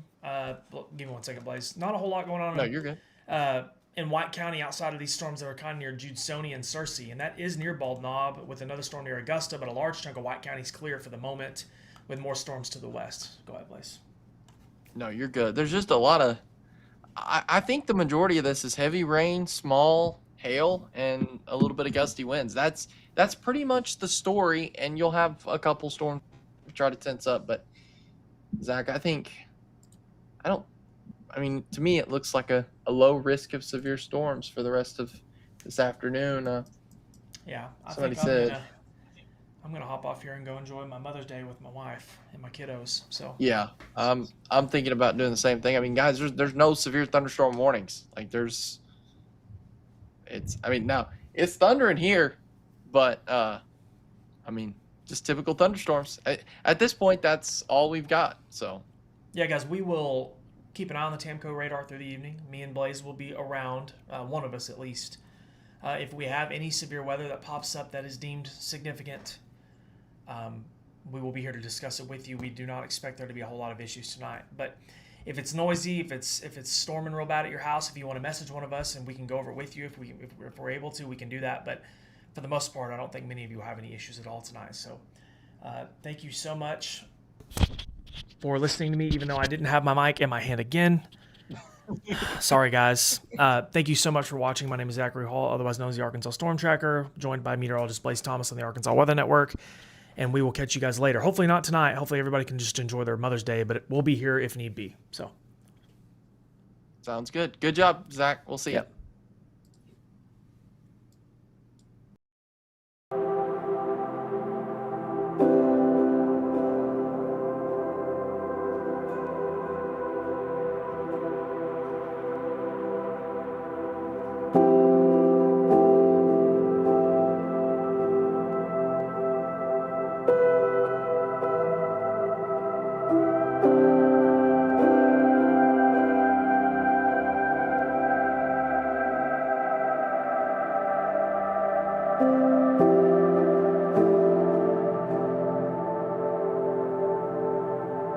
Give me 1 second, Blaze. Not a whole lot going on. No, you're good. In White County, outside of these storms that are kind of near Judesoni and Searcy, and that is near Bald Knob, with another storm near Augusta, but a large chunk of White County is clear for the moment, with more storms to the west. Go ahead, Blaze. No, you're good. There's just a lot of. I think the majority of this is heavy rain, small hail, and a little bit of gusty winds. That's pretty much the story, and you'll have a couple storms try to tense up. But Zach, I mean, to me, it looks like a low risk of severe storms for the rest of this afternoon. Yeah, somebody said. I'm gonna hop off here and go enjoy my Mother's Day with my wife and my kiddos. So yeah, I'm thinking about doing the same thing. I mean, guys, there's no severe thunderstorm warnings. Like now it's thundering here, but I mean, just typical thunderstorms. At this point, that's all we've got. So yeah, guys, we will keep an eye on the Tamco radar through the evening. Me and Blaze will be around, one of us at least. If we have any severe weather that pops up that is deemed significant, we will be here to discuss it with you. We do not expect there to be a whole lot of issues tonight. But if it's noisy, if it's storming real bad at your house, if you want to message one of us and we can go over it with you, if we're able to, we can do that. But for the most part, I don't think many of you will have any issues at all tonight. So thank you so much for listening to me, even though I didn't have my mic in my hand again. Sorry, guys. Thank you so much for watching. My name is Zachary Hall, otherwise known as the Arkansas Storm Tracker, joined by meteorologist Blaze Thomas on the Arkansas Weather Network. And we will catch you guys later. Hopefully not tonight. Hopefully everybody can just enjoy their Mother's Day, but we'll be here if need be. So sounds good. Good job, Zach. We'll see you.